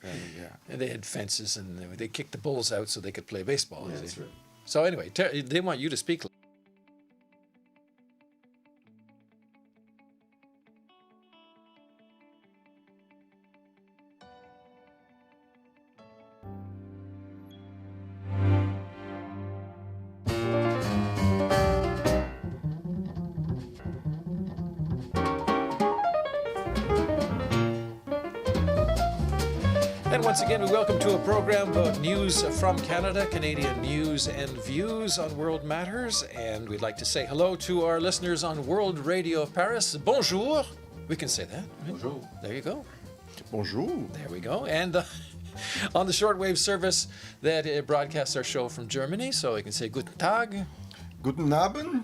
Yeah. And they had fences, and they kicked the bulls out so they could play baseball. Yeah, you that's see. right. So anyway, they want you to speak. And once again, we welcome to a program about news from Canada, Canadian news and views on world matters. And we'd like to say hello to our listeners on World Radio Paris. Bonjour. We can say that. Right? Bonjour. There you go. Bonjour. There we go. And on the shortwave service that broadcasts our show from Germany, so we can say Guten Tag. Guten Abend.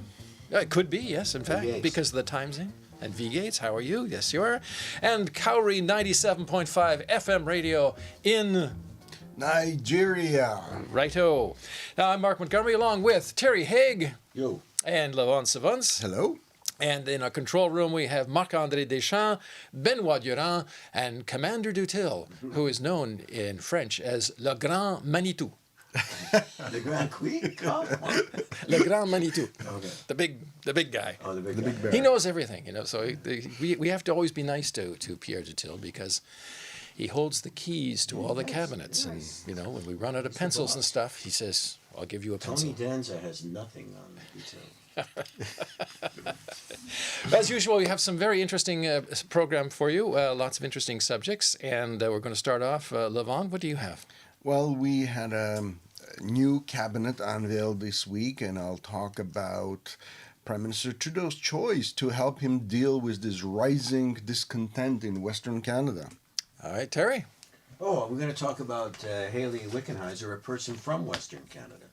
It could be, yes, in fact, Gates. because of the time zone. And V Gates, how are you? Yes, you are. And Cowrie 97.5 FM radio in Nigeria. Righto. Now, I'm Mark Montgomery along with Terry Haig Yo. and Levon Savants. Hello. And in our control room, we have Marc-André Deschamps, Benoit Durand, and Commander Dutil, who is known in French as Le Grand Manitou. The Grand Quick? Oh. Le Grand Manitou. Okay. The big guy. Oh, the big The guy. big bear. He knows everything, so we have to always be nice to Pierre Dutil because he holds the keys to all the cabinets. Yes. And, when we run out of pencils and stuff, he says, I'll give you a pencil. Tony Danza has nothing on detail. As usual, we have some very interesting program for you, lots of interesting subjects. And we're going to start off. Levon, what do you have? Well, we had a new cabinet unveiled this week, and I'll talk about Prime Minister Trudeau's choice to help him deal with this rising discontent in Western Canada. All right, Terry. Oh, we're going to talk about Hayley Wickenheiser, a person from Western Canada.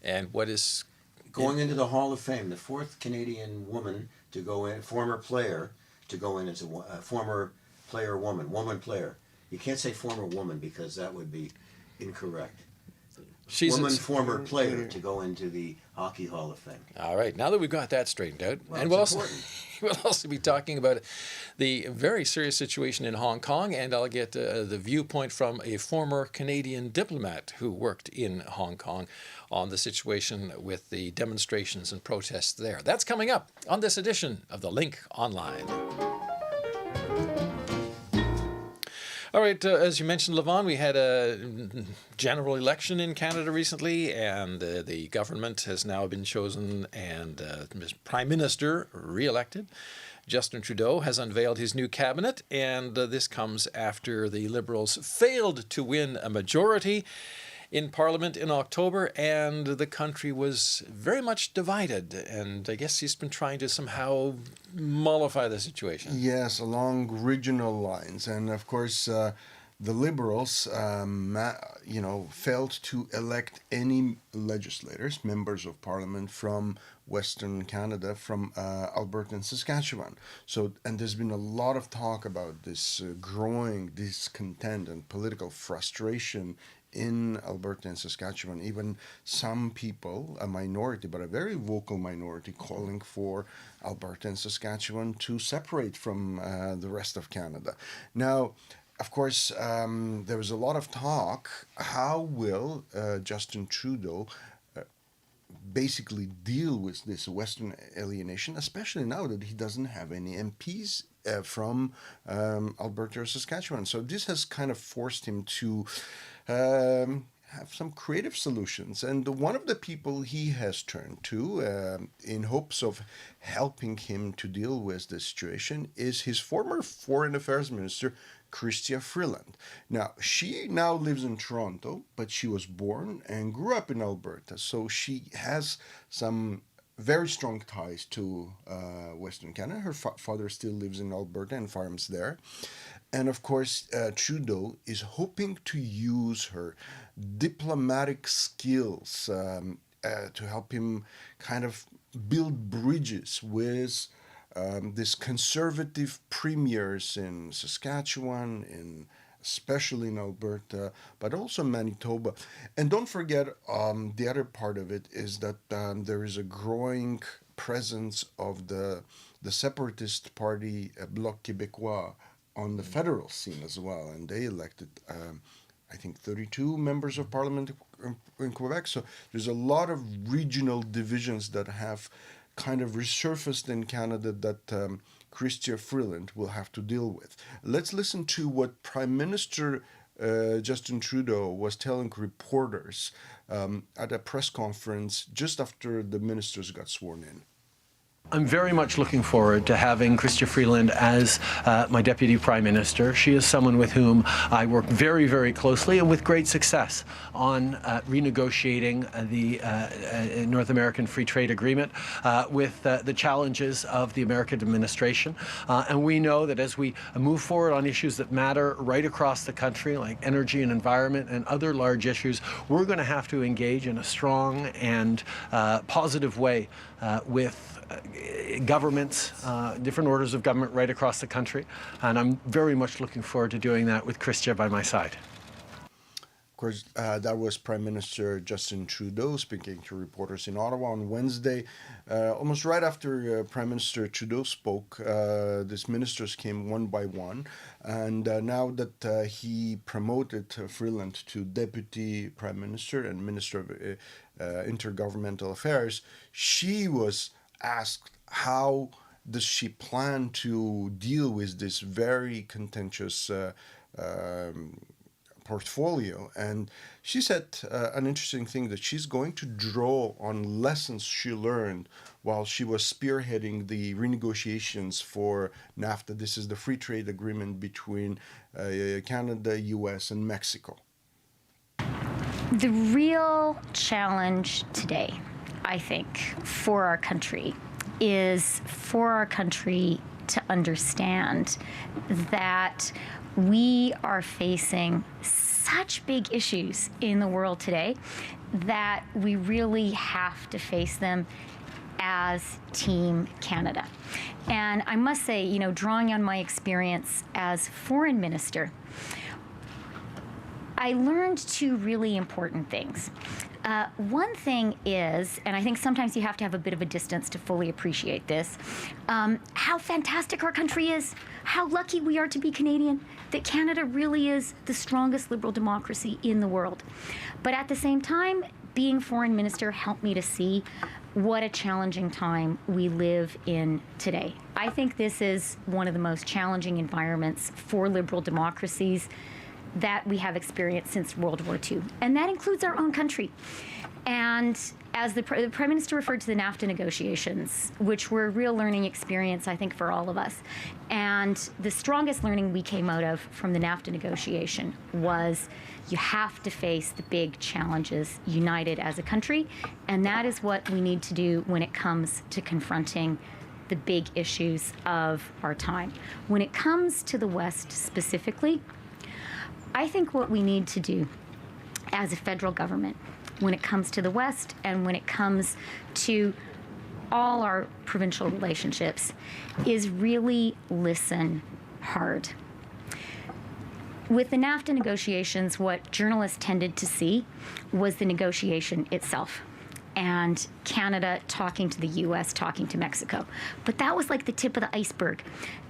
And what is... Going into the Hall of Fame, the fourth Canadian woman to go in, former player, to go in as a former player woman player. You can't say former woman because that would be incorrect. She's Former player to go into the Hockey Hall of Fame. All right, now that we've got that straightened out, Well, and it's we'll also be talking about the very serious situation in Hong Kong, and I'll get the viewpoint from a former Canadian diplomat who worked in Hong Kong on the situation with the demonstrations and protests there. That's coming up on this edition of The Link Online. All right, as you mentioned, Levon, we had a general election in Canada recently, and the government has now been chosen and Prime Minister re-elected. Justin Trudeau has unveiled his new cabinet, and this comes after the Liberals failed to win a majority in Parliament in October, and the country was very much divided. And I guess he's been trying to somehow mollify the situation. Yes, along regional lines. And of course, the Liberals, failed to elect any legislators, members of Parliament from Western Canada, from Alberta and Saskatchewan. And there's been a lot of talk about this growing discontent and political frustration in Alberta and Saskatchewan. Even some people, a minority, but a very vocal minority, calling for Alberta and Saskatchewan to separate from the rest of Canada. Now, of course, there was a lot of talk. How will Justin Trudeau basically deal with this Western alienation, especially now that he doesn't have any MPs from Alberta or Saskatchewan? So this has kind of forced him to have some creative solutions. And one of the people he has turned to in hopes of helping him to deal with this situation is his former Foreign Affairs Minister, Chrystia Freeland. Now, she now lives in Toronto, but she was born and grew up in Alberta. So she has some very strong ties to Western Canada. Her father still lives in Alberta and farms there. And of course, Trudeau is hoping to use her diplomatic skills to help him kind of build bridges with these conservative premiers in Saskatchewan, especially in Alberta, but also Manitoba. And don't forget, the other part of it is that there is a growing presence of the separatist party, Bloc Québécois, on the federal scene as well, and they elected, I think, 32 members of parliament in Quebec. So there's a lot of regional divisions that have kind of resurfaced in Canada that Chrystia Freeland will have to deal with. Let's listen to what Prime Minister Justin Trudeau was telling reporters at a press conference just after the ministers got sworn in. I'm very much looking forward to having Chrystia Freeland as my Deputy Prime Minister. She is someone with whom I work very, very closely and with great success on renegotiating the North American Free Trade Agreement with the challenges of the American administration. And we know that as we move forward on issues that matter right across the country, like energy and environment and other large issues, we're going to have to engage in a strong and positive way with governments, different orders of government right across the country. And I'm very much looking forward to doing that with Chrystia by my side. Of course, that was Prime Minister Justin Trudeau speaking to reporters in Ottawa on Wednesday. Almost right after Prime Minister Trudeau spoke, these ministers came one by one. And now that he promoted Freeland to Deputy Prime Minister and Minister of Intergovernmental Affairs, she was asked how does she plan to deal with this very contentious portfolio. And she said an interesting thing, that she's going to draw on lessons she learned while she was spearheading the renegotiations for NAFTA. This is the free trade agreement between Canada, US, and Mexico. The real challenge today, I think, for our country is for our country to understand that we are facing such big issues in the world today that we really have to face them as Team Canada. And I must say, you know, drawing on my experience as foreign minister, I learned two really important things. One thing is, and I think sometimes you have to have a bit of a distance to fully appreciate this, how fantastic our country is, how lucky we are to be Canadian, that Canada really is the strongest liberal democracy in the world. But at the same time, being foreign minister helped me to see what a challenging time we live in today. I think this is one of the most challenging environments for liberal democracies that we have experienced since World War II. And that includes our own country. And as the Prime Minister referred to the NAFTA negotiations, which were a real learning experience, I think, for all of us. And the strongest learning we came out of from the NAFTA negotiation was you have to face the big challenges united as a country. And that is what we need to do when it comes to confronting the big issues of our time. When it comes to the West specifically, I think what we need to do as a federal government, when it comes to the West and when it comes to all our provincial relationships, is really listen hard. With the NAFTA negotiations, what journalists tended to see was the negotiation itself, and Canada talking to the US, talking to Mexico. But that was like the tip of the iceberg.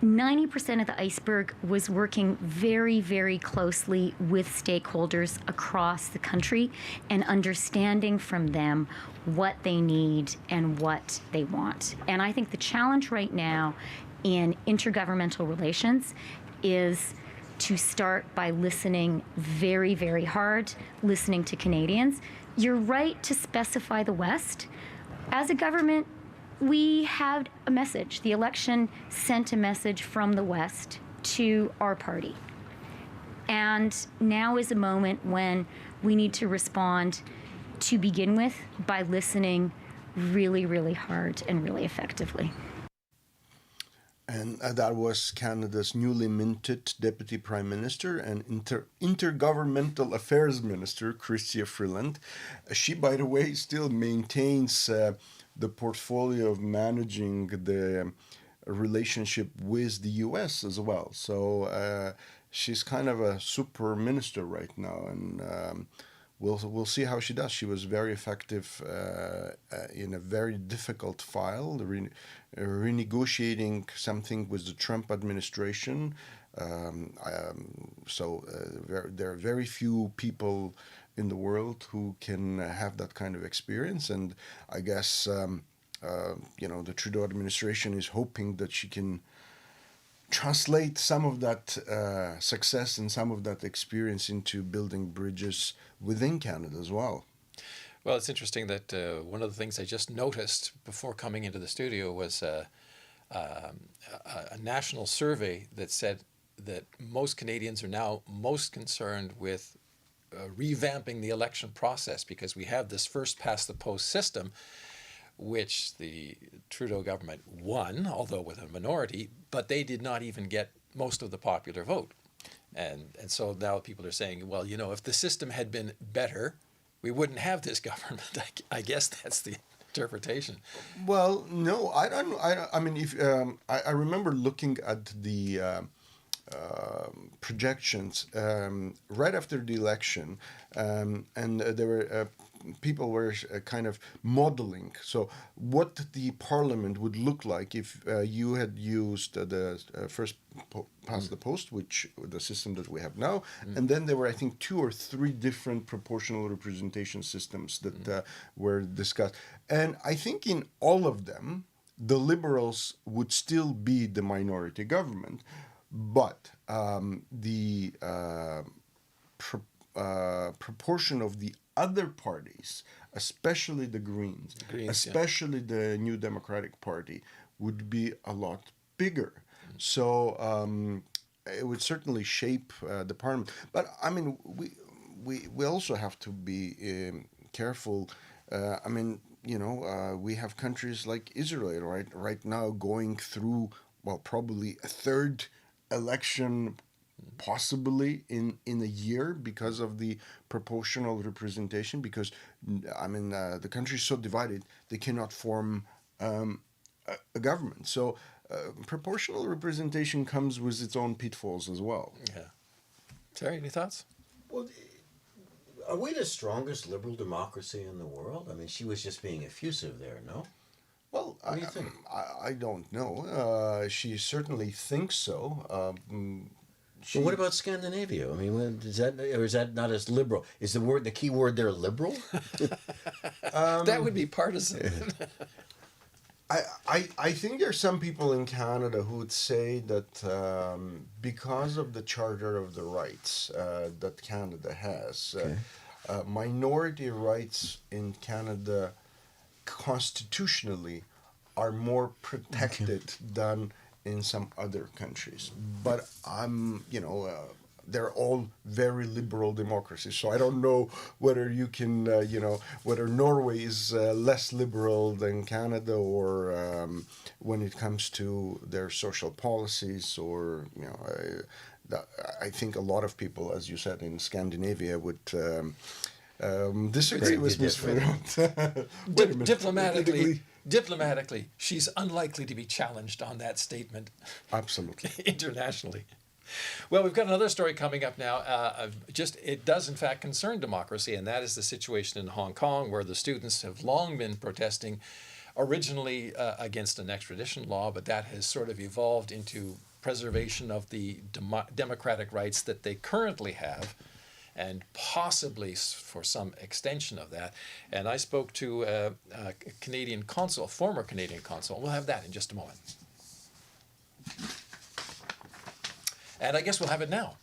90% of the iceberg was working very, very closely with stakeholders across the country and understanding from them what they need and what they want. And I think the challenge right now in intergovernmental relations is to start by listening very, very hard, listening to Canadians. You're right to specify the West. As a government, we had a message. The election sent a message from the West to our party. And now is a moment when we need to respond to begin with by listening really, really hard and really effectively. And that was Canada's newly minted Deputy Prime Minister and Intergovernmental Affairs Minister, Chrystia Freeland. She, by the way, still maintains the portfolio of managing the relationship with the US as well. So she's kind of a super minister right now, and we'll see how she does. She was very effective in a very difficult file, renegotiating something with the Trump administration There are very few people in the world who can have that kind of experience, and I guess the Trudeau administration is hoping that she can translate some of that success and some of that experience into building bridges within Canada as well. Well, it's interesting that one of the things I just noticed before coming into the studio was a national survey that said that most Canadians are now most concerned with revamping the election process, because we have this first past the post system, which the Trudeau government won, although with a minority, but they did not even get most of the popular vote. And so now people are saying, well, if the system had been better, we wouldn't have this government. I guess that's the interpretation. Well, no, I don't. I mean, if I remember looking at the projections right after the election, and there were people were kind of modeling so what the parliament would look like if you had used the first past the post, which the system that we have now, and then there were, I think, 2 or 3 different proportional representation systems that were discussed, and I think in all of them the Liberals would still be the minority government, but the proportion of the other parties, especially the Greens, especially the New Democratic Party, would be a lot bigger. So it would certainly shape the parliament. But I mean, we also have to be careful. I mean, we have countries like Israel right now going through, well, probably a third election possibly in a year because of the proportional representation, because I mean the country is so divided they cannot form a government. So proportional representation comes with its own pitfalls as well. Yeah. Terry, any thoughts? Well, are we the strongest liberal democracy in the world? I mean, she was just being effusive there, no? Well, What do you think? I don't know. She certainly thinks so. But what about Scandinavia? I mean, is that not as liberal? Is the key word there liberal? That would be partisan. I think there are some people in Canada who would say that because of the Charter of the Rights that Canada has, minority rights in Canada constitutionally are more protected than in some other countries. But they're all very liberal democracies. So I don't know whether you can, whether Norway is less liberal than Canada, or when it comes to their social policies, or, I think a lot of people, as you said, in Scandinavia would disagree with Ms. Diplomatically, she's unlikely to be challenged on that statement. Absolutely. Internationally. Well, we've got another story coming up now. It does, in fact, concern democracy, and that is the situation in Hong Kong, where the students have long been protesting, originally against an extradition law, but that has sort of evolved into preservation of the democratic rights that they currently have, and possibly for some extension of that. And I spoke to a Canadian consul, former Canadian consul. We'll have that in just a moment. And I guess we'll have it now.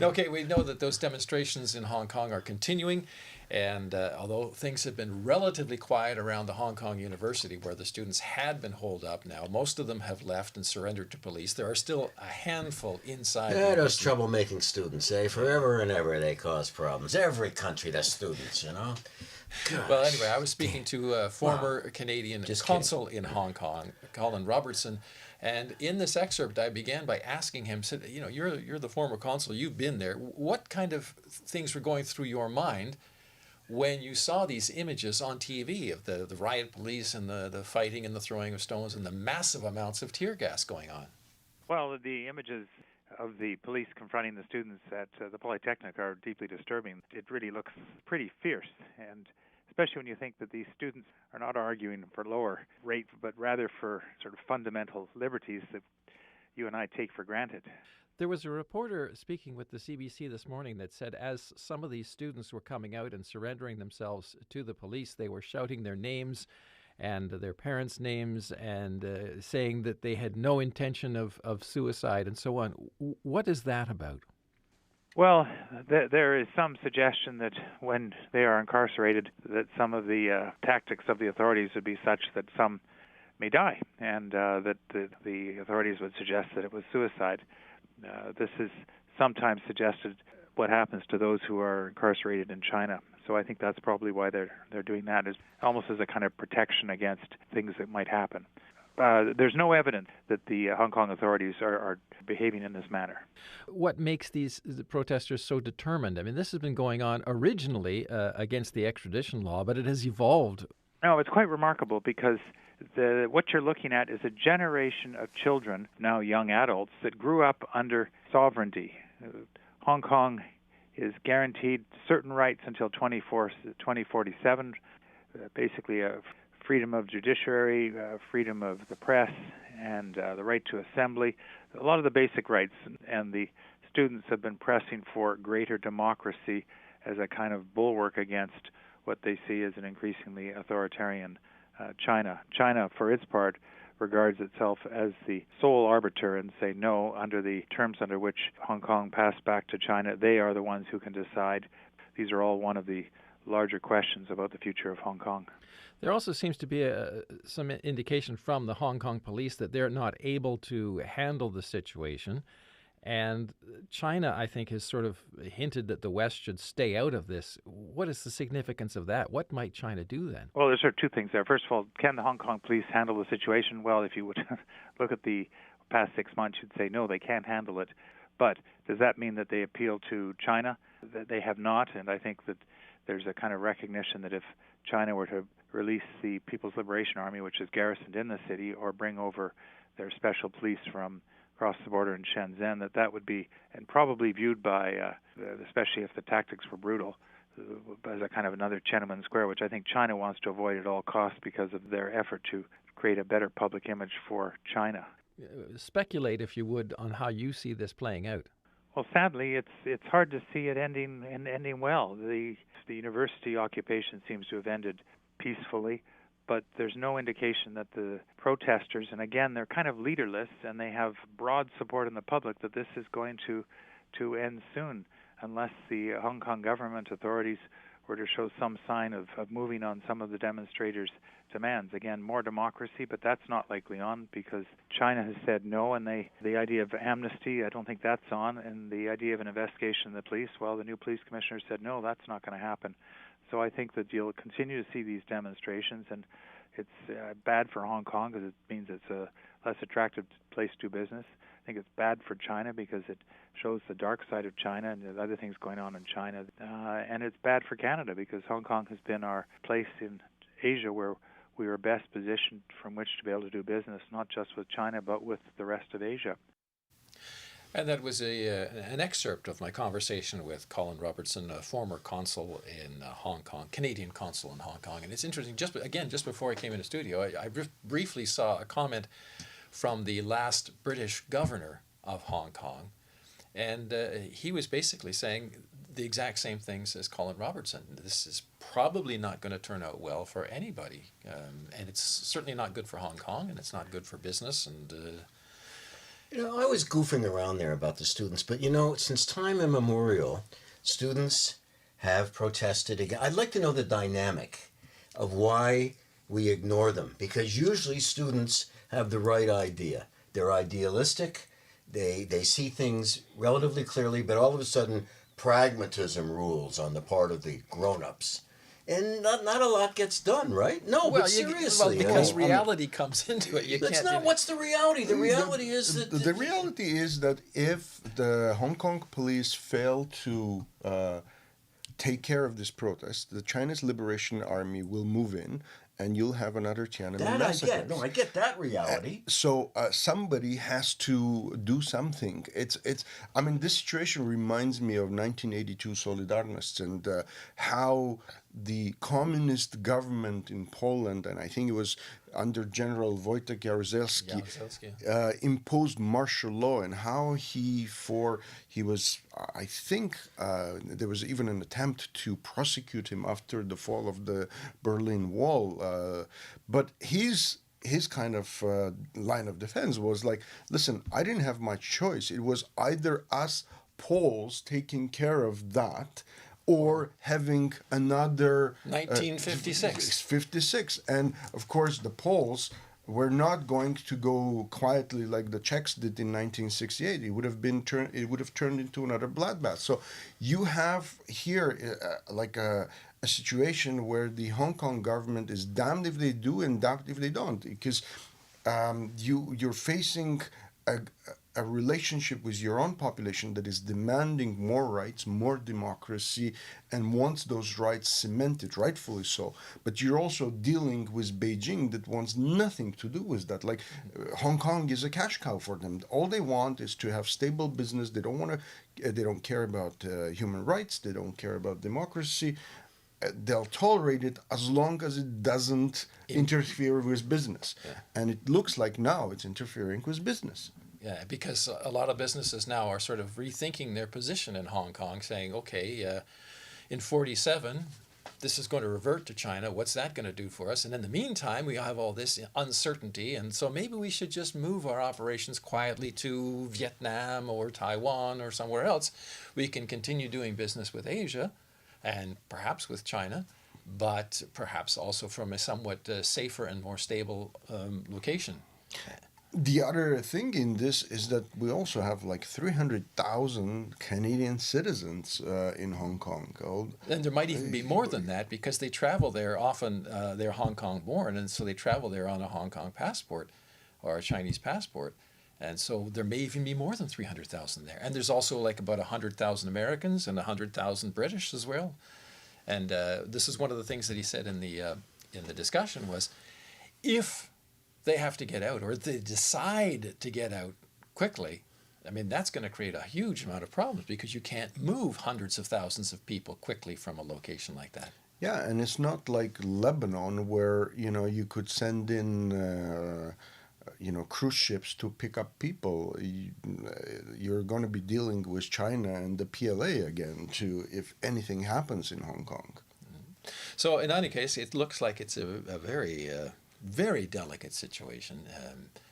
Okay, we know that those demonstrations in Hong Kong are continuing, and although things have been relatively quiet around the Hong Kong University, where the students had been holed up now, most of them have left and surrendered to police. There are still a handful inside. Yeah, those troublemaking students, forever and ever they cause problems. Every country, the students, Gosh. Well, anyway, I was speaking to a former Canadian consul in Hong Kong, Colin Robertson, and in this excerpt, I began by asking him, said, you're the former consul, you've been there. What kind of things were going through your mind when you saw these images on TV of the riot police and the fighting and the throwing of stones and the massive amounts of tear gas going on? Well, the images of the police confronting the students at the Polytechnic are deeply disturbing. It really looks pretty fierce, and especially when you think that these students are not arguing for lower rates, but rather for sort of fundamental liberties that you and I take for granted. There was a reporter speaking with the CBC this morning that said as some of these students were coming out and surrendering themselves to the police, they were shouting their names and their parents' names and saying that they had no intention of suicide and so on. What is that about? Well, there is some suggestion that when they are incarcerated, that some of the tactics of the authorities would be such that some may die, and that the authorities would suggest that it was suicide. This is sometimes suggested what happens to those who are incarcerated in China. So I think that's probably why they're doing that, is almost as a kind of protection against things that might happen. There's no evidence that the Hong Kong authorities are behaving in this manner. What makes the protesters so determined? I mean, this has been going on originally against the extradition law, but it has evolved. No, it's quite remarkable because what you're looking at is a generation of children, now young adults, that grew up under sovereignty. Hong Kong is guaranteed certain rights until 2047, basically a freedom of judiciary, freedom of the press, and the right to assembly, a lot of the basic rights. And the students have been pressing for greater democracy as a kind of bulwark against what they see as an increasingly authoritarian China. China, for its part, regards itself as the sole arbiter and say no, under the terms under which Hong Kong passed back to China, they are the ones who can decide. These are all one of the larger questions about the future of Hong Kong. There also seems to be some indication from the Hong Kong police that they're not able to handle the situation. And China, I think, has sort of hinted that the West should stay out of this. What is the significance of that? What might China do then? Well, there's sort of two things there. First of all, can the Hong Kong police handle the situation? Well, if you would look at the past 6 months, you'd say, no, they can't handle it. But does that mean that they appeal to China? That they have not, and I think that there's a kind of recognition that if China were to release the People's Liberation Army, which is garrisoned in the city, or bring over their special police from across the border in Shenzhen, that would be, and probably viewed by, especially if the tactics were brutal, as a kind of another Tiananmen Square, which I think China wants to avoid at all costs because of their effort to create a better public image for China. Speculate, if you would, on how you see this playing out. Well, sadly, it's hard to see it ending well. The university occupation seems to have ended peacefully, but there's no indication that the protesters, and again, they're kind of leaderless, and they have broad support in the public, that this is going to end soon, unless the Hong Kong government authorities were to show some sign of moving on some of the demonstrators' demands. Again, more democracy, but that's not likely on because China has said no, and the idea of amnesty, I don't think that's on, and the idea of an investigation of the police, well, the new police commissioner said no, that's not going to happen. So I think that you'll continue to see these demonstrations, and it's bad for Hong Kong because it means it's a less attractive place to do business. I think it's bad for China because it shows the dark side of China and the other things going on in China. And it's bad for Canada because Hong Kong has been our place in Asia where we are best positioned from which to be able to do business, not just with China, but with the rest of Asia. And that was an excerpt of my conversation with Colin Robertson, a former consul in Hong Kong, Canadian consul in Hong Kong. And it's interesting, just before I came into studio, I briefly saw a comment from the last British governor of Hong Kong. And he was basically saying the exact same things as Colin Robertson. This is probably not going to turn out well for anybody. And it's certainly not good for Hong Kong, and it's not good for business. And I was goofing around there about the students, but since time immemorial, students have protested again. I'd like to know the dynamic of why we ignore them, because usually students have the right idea. They're idealistic, they see things relatively clearly, but all of a sudden pragmatism rules on the part of the grown-ups. And not a lot gets done, right? No, but seriously. Because reality comes into it. What's the reality? The reality is that... The reality is that if the Hong Kong police fail to take care of this protest, the Chinese Liberation Army will move in, and you'll have another Tiananmen massacre. I get. No, I get that reality. So somebody has to do something. This situation reminds me of 1982 Solidarność and how the communist government in Poland, and I think it was under General Wojtek Jaruzelski, imposed martial law, and how he was, I think there was even an attempt to prosecute him after the fall of the Berlin Wall. But his kind of line of defense was like, listen, I didn't have my choice. It was either us Poles taking care of that or having another 1956. 56. And of course, the Poles were not going to go quietly like the Czechs did in 1968. It would have turned into another bloodbath. So you have here like a situation where the Hong Kong government is damned if they do and damned if they don't, because you're facing a relationship with your own population that is demanding more rights, more democracy, and wants those rights cemented, rightfully so. But you're also dealing with Beijing that wants nothing to do with that. Like Hong Kong is a cash cow for them. All they want is to have stable business. They don't care about human rights. They don't care about democracy. They'll tolerate it as long as it doesn't interfere with business. Yeah. And it looks like now it's interfering with business. Yeah, because a lot of businesses now are sort of rethinking their position in Hong Kong, saying, okay, in 47, this is going to revert to China. What's that going to do for us? And in the meantime, we have all this uncertainty, and so maybe we should just move our operations quietly to Vietnam or Taiwan or somewhere else. We can continue doing business with Asia and perhaps with China, but perhaps also from a somewhat safer and more stable location. The other thing in this is that we also have like 300,000 Canadian citizens in Hong Kong. And there might even be more than that because they travel there often. They're Hong Kong born, and so they travel there on a Hong Kong passport or a Chinese passport. And so there may even be more than 300,000 there. And there's also like about 100,000 Americans and 100,000 British as well. And this is one of the things that he said in the discussion was, if they have to get out or they decide to get out quickly, I mean, that's going to create a huge amount of problems because you can't move hundreds of thousands of people quickly from a location like that. Yeah, and it's not like Lebanon where, you could send in, cruise ships to pick up people. You're going to be dealing with China and the PLA again, if anything happens in Hong Kong. So in any case, it looks like it's a very... very delicate situation.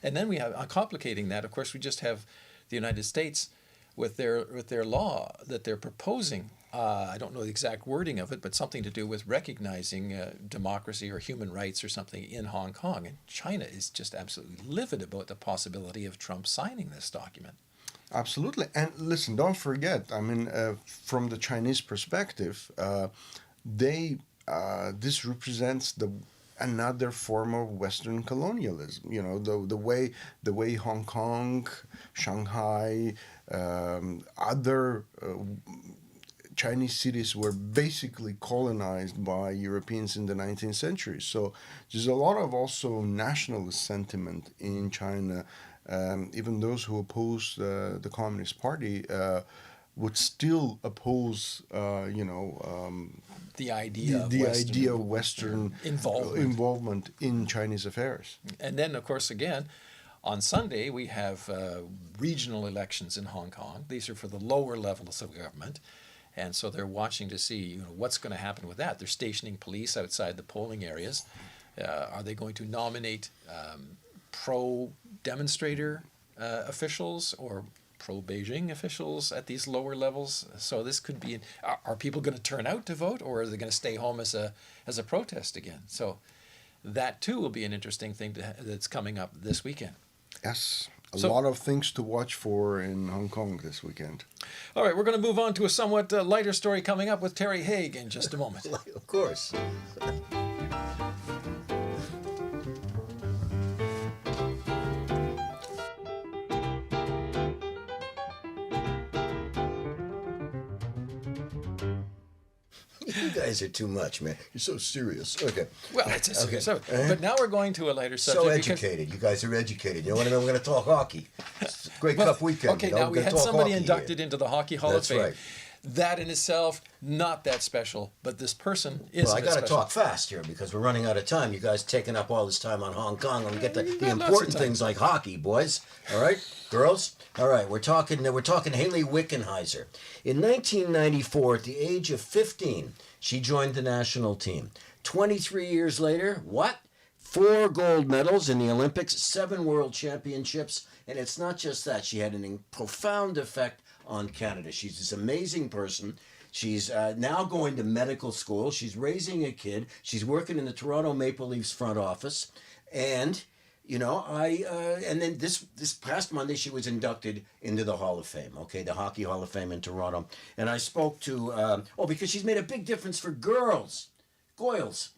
And then we have, complicating that, of course, we just have the United States with their law that they're proposing. I don't know the exact wording of it, but something to do with recognizing democracy or human rights or something in Hong Kong. And China is just absolutely livid about the possibility of Trump signing this document. Absolutely. And listen, don't forget, I mean, from the Chinese perspective, this represents another form of Western colonialism. The way Hong Kong, Shanghai, other Chinese cities were basically colonized by Europeans in the 19th century. So there's a lot of also nationalist sentiment in China. Even those who oppose the Communist Party would still oppose, the idea of Western involvement in Chinese affairs. And then, of course, again, on Sunday, we have regional elections in Hong Kong. These are for the lower levels of government. And so they're watching to see what's going to happen with that. They're stationing police outside the polling areas. Are they going to nominate pro-demonstrator officials or pro-Beijing officials at these lower levels? So this could be, are people going to turn out to vote, or are they going to stay home as a protest again? So that too will be an interesting thing that's coming up this weekend. Yes, a lot of things to watch for in Hong Kong this weekend. All right, we're going to move on to a somewhat lighter story coming up with Terry Haig in just a moment. Of course. You guys are too much, man. You're so serious. Okay. Well, it's a serious subject. But now we're going to a lighter subject. So educated. You guys are educated. You know what I mean? We're going to talk hockey. It's a Grey Cup weekend. Okay, now we had somebody inducted into the Hockey Hall of Fame. That's right. that in itself, not that special. But this person is. Well, I got to special. talk fast here because we're running out of time. You guys taking up all this time on Hong Kong, and we get the got lots of important time. things like hockey, boys. All right, girls. All right, we're talking Haley Wickenheiser. In 1994, at the age of 15, she joined the national team. 23 years later, what? 4 gold medals in the Olympics, 7 world championships, and it's not just that. She had a profound effect on Canada. She's this amazing person. She's now going to medical school. She's raising a kid. She's working in the Toronto Maple Leafs front office, and and then this past Monday she was inducted into the Hall of Fame. Okay, the Hockey Hall of Fame in Toronto, and I spoke to because she's made a big difference for girls, Goyles.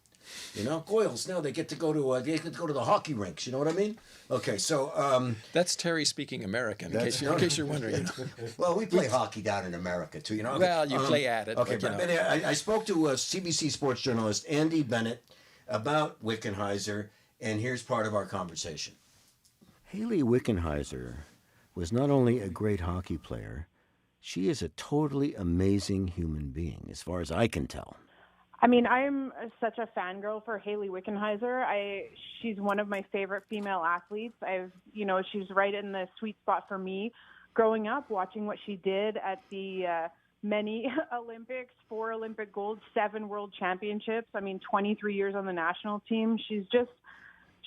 Goyles now they get to go to the hockey rinks. You know what I mean? Okay, so That's Terry speaking American. In case you're wondering. well, we play hockey down in America too. Okay. Well, you play at it. Okay, but, but I spoke to CBC sports journalist Andy Bennett about Wickenheiser, and here's part of our conversation. Haley Wickenheiser was not only a great hockey player, she is a totally amazing human being, as far as I can tell. I mean, I'm such a fangirl for Haley Wickenheiser. She's one of my favorite female athletes. She's right in the sweet spot for me. Growing up, watching what she did at the many Olympics, 4 Olympic golds, 7 world championships. 23 years on the national team.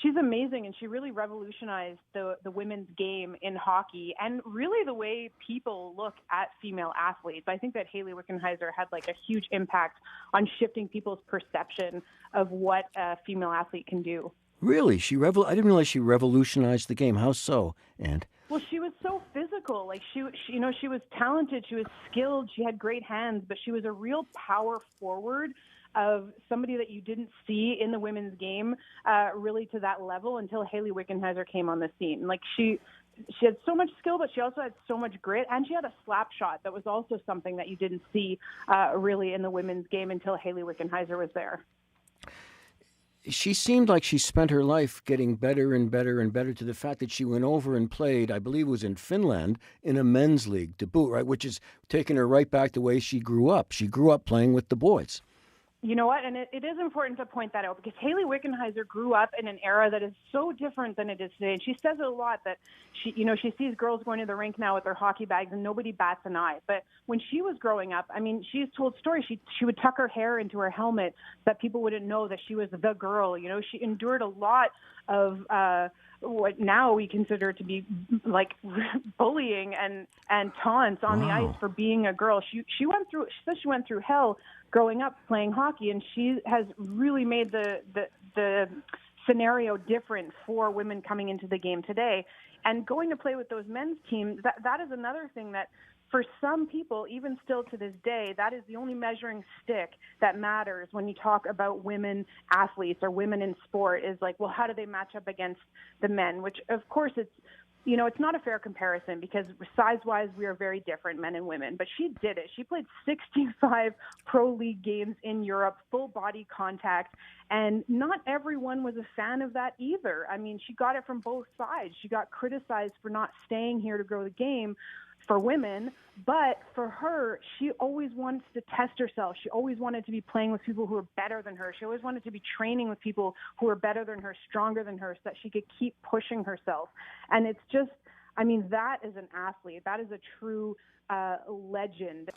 She's amazing, and she really revolutionized the women's game in hockey and really the way people look at female athletes. I think that Haley Wickenheiser had a huge impact on shifting people's perception of what a female athlete can do. Really? I didn't realize she revolutionized the game. How so? And well, she was so physical. She was talented. She was skilled. She had great hands, but she was a real power forward of somebody that you didn't see in the women's game really to that level until Haley Wickenheiser came on the scene. She had so much skill, but she also had so much grit, and she had a slap shot that was also something that you didn't see really in the women's game until Haley Wickenheiser was there. She seemed like she spent her life getting better and better and better, to the fact that she went over and played, I believe it was in Finland, in a men's league to boot, right? Which is taking her right back the way she grew up. She grew up playing with the boys. You know what? And it is important to point that out because Haley Wickenheiser grew up in an era that is so different than it is today. And she says it a lot that she sees girls going to the rink now with their hockey bags and nobody bats an eye. But when she was growing up, she's told stories. She would tuck her hair into her helmet so that people wouldn't know that she was the girl. She endured a lot of what now we consider to be bullying and taunts on the ice for being a girl. She says she went through hell growing up playing hockey, and she has really made the scenario different for women coming into the game today. And going to play with those men's teams, that is another thing that for some people, even still to this day, that is the only measuring stick that matters when you talk about women athletes or women in sport is how do they match up against the men? Which, of course, it's not a fair comparison because size-wise, we are very different, men and women. But she did it. She played 65 pro league games in Europe, full body contact, and not everyone was a fan of that either. She got it from both sides. She got criticized for not staying here to grow the game for women, but for her, she always wanted to test herself. She always wanted to be playing with people who were better than her. She always wanted to be training with people who were better than her, stronger than her, so that she could keep pushing herself. And it's just, that is an athlete. That is a true legend.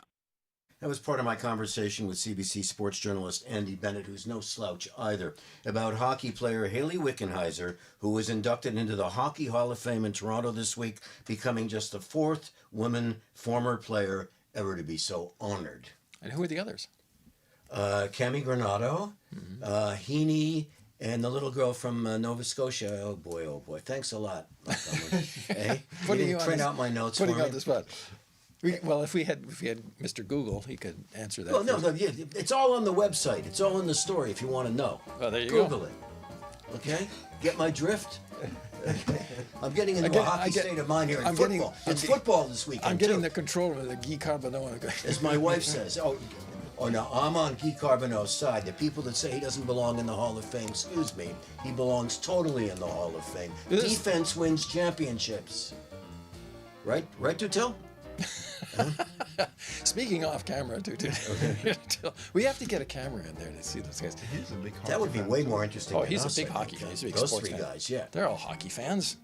That was part of my conversation with CBC sports journalist Andy Bennett, who's no slouch either, about hockey player Haley Wickenheiser, who was inducted into the Hockey Hall of Fame in Toronto this week, becoming just the 4th woman former player ever to be so honored. And who are the others? Cami Granado, Heaney, and the little girl from Nova Scotia. Oh boy. Thanks a lot, Montgomery. Hey, you didn't print out my notes for me. Putting on the spot. If we had Mr. Google, he could answer that. Well, no, it's all on the website. It's all in the story if you want to know. Well, there you go. Google it. Okay? Get my drift? I'm getting into a hockey state of mind here. Football. It's football this weekend. I'm getting the control of the Guy Carbonneau. As my wife says. Oh, no, I'm on Guy Carbonneau's side. The people that say he doesn't belong in the Hall of Fame, excuse me, he belongs totally in the Hall of Fame. Defense wins championships. Right, Tutel? Speaking off camera, dude. We have to get a camera in there to see those guys. He's a big hockey That would be fan, way too. more interesting. Oh, than he's a us, big I hockey think. fan. He's a big Those sports three fan. guys, yeah. They're all hockey fans.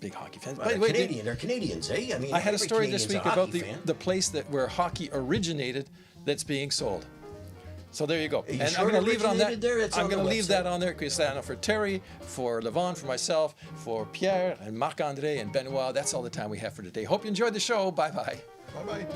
Big hockey fans. Well, By the way, They're Canadians, eh? I mean, I had a every story this Canadian's a week about hockey fan. the place where hockey originated that's being sold. So there you go. you And sure I'm going it to leave it on that. originated there? It's I'm on the going to leave website. that on there because I know for Terry, for Levon, for myself, for Pierre and Marc-André and Benoit. That's all the time we have for today. Hope you enjoyed the show. Bye-bye. Bye-bye.